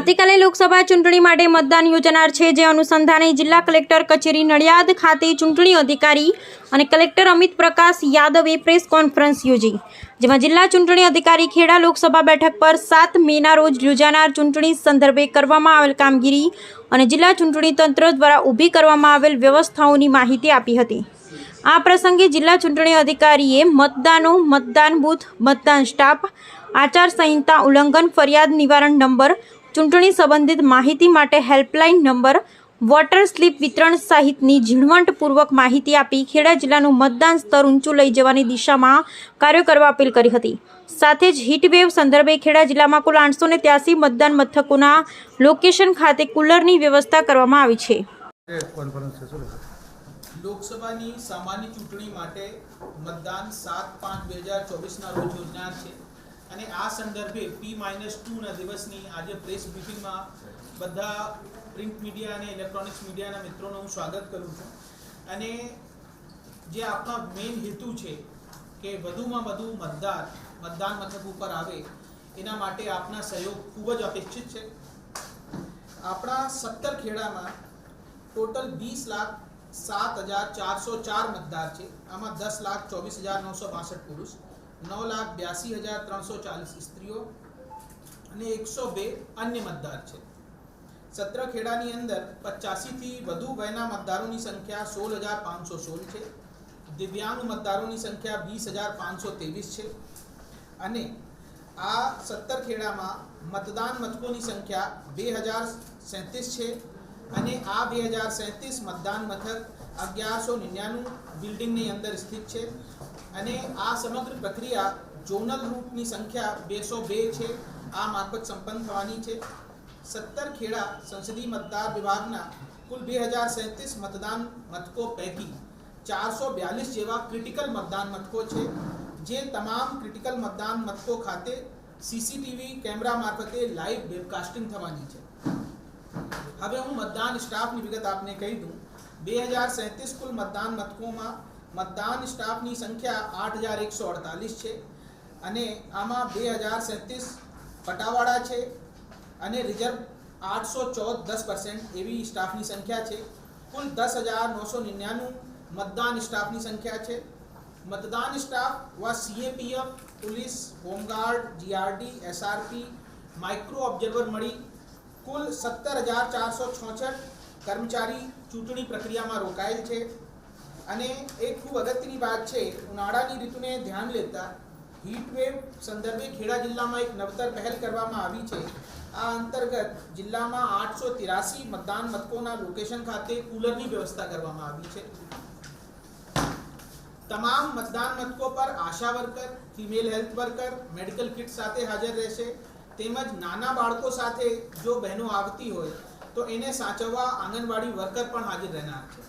આવતીકાલે લોકસભા ચૂંટણી માટે મતદાન યોજાનાર છે, જે અનુસંધાને જિલ્લા કલેક્ટર કચેરી નડિયાદ ખાતે ચૂંટણી અધિકારી અને કલેક્ટર અમિત પ્રકાશ યાદવે પ્રેસ કોન્ફરન્સ યોજી, જેમાં જિલ્લા ચૂંટણી અધિકારી ખેડા લોકસભા બેઠક પર 7 મેના રોજ યોજાનાર ચૂંટણી સંદર્ભે કરવામાં આવેલ કામગીરી અને જિલ્લા ચૂંટણી તંત્ર દ્વારા ઊભી કરવામાં આવેલ વ્યવસ્થાઓની માહિતી આપી હતી। આ પ્રસંગે જિલ્લા ચૂંટણી અધિકારીએ મતદાનો, મતદાન બૂથ, મતદાન સ્ટાફ, આચારસંહિતા ઉલ્લંઘન ફરિયાદ નિવારણ નંબર, ચૂંટણી સંબંધિત માહિતી માટે હેલ્પલાઇન નંબર, વોટર સ્લીપ વિતરણ સહિતની ઝીણવટપૂર્વક માહિતી આપી ખેડા જિલ્લાનું મતદાન સ્તર ઊંચું લઈ જવાની દિશામાં કાર્યો કરવા અપીલ કરી હતી। સાથે જ હીટવેવ સંદર્ભે ખેડા જિલ્લામાં કુલ 883 મતદાન મથકોના લોકેશન ખાતે કુલરની વ્યવસ્થા કરવામાં આવી છે। લોકસભાની સામાન્ય ચૂંટણી માટે મતદાન 7/5/2024 ના રોજ યોજાનાર છે અને આ સંદર્ભે P-2 ના દિવસની આજે પ્રેસ બ્રીફિંગમાં બધા પ્રિન્ટ મીડિયા અને ઇલેક્ટ્રોનિક્સ મીડિયાના મિત્રોનું હું સ્વાગત કરું છું। અને જે આપણા મેઇન હેતુ છે કે વધુમાં વધુ મતદાન મથક ઉપર આવે, એના માટે આપના સહયોગ ખૂબ જ અપેક્ષિત છે। આપણા 17 ખેડામાં ટોટલ 20,07,404 મતદાર છે। આમાં 10,24,962 પુરુષ, 9,82,340 સ્ત્રીઓ અને 102 અન્ય મતદાર છે। 17 ખેડાની અંદર 85 થી વધુ વયના મતદારોની સંખ્યા 16,516 છે। દિવ્યાંગ મતદારોની સંખ્યા 20,523 છે અને આ 17 ખેડામાં મતદાન મથકોની સંખ્યા 2,037 છે અને આ 2,037 મતદાન મથક 1199 બિલ્ડિંગની અંદર સ્થિત છે અને આ સમગ્ર પ્રક્રિયા ઝોનલ રૂટની સંખ્યા 202 છે, આ મારફત સંપન્ન થવાની છે। 17 ખેડા સંસદીય મતદાર વિભાગના કુલ 2,037 મતદાન મથકો પૈકી 442 જેવા ક્રિટિકલ મતદાન મથકો છે, જે તમામ ક્રિટિકલ મતદાન મથકો ખાતે સીસીટીવી કેમેરા મારફતે લાઈવ વેબકાસ્ટિંગ થવાની છે। હવે હું મતદાન સ્ટાફની વિગત આપને કહી દઉં। 2,037 કુલ મતદાન મથકોમાં મતદાન સ્ટાફની સંખ્યા 8,148 છે અને આમાં 2,037 પટાવાળા છે અને રિઝર્વ 814 10% એવી સ્ટાફની સંખ્યા છે। કુલ 10,999 મતદાન સ્ટાફની સંખ્યા છે। મતદાન સ્ટાફ व CAPF, police, home guard, GRD, SRP, micro observer મળી કુલ 17,466 કર્મચારી ચૂંટણી પ્રક્રિયામાં રોકાયેલ છે। અને એક ખૂબ અગત્યની વાત છે, ઉનાળાની ઋતુને ધ્યાન લેતા હીટવેવ સંદર્ભે ખેડા જિલ્લામાં એક નવતર પહેલ કરવામાં આવી છે। આ અંતર્ગત જિલ્લામાં 883 મતદાન મથકોના લોકેશન ખાતે કુલરની વ્યવસ્થા કરવામાં આવી છે। તમામ મતદાન મથકો પર ASHA worker, female health worker medical kit સાથે હાજર રહેશે, તેમજ નાના બાળકો સાથે જો બહેનો આવતી હોય તો એને સાચવવા આંગણવાડી વર્કર પણ હાજર રહેનાર છે।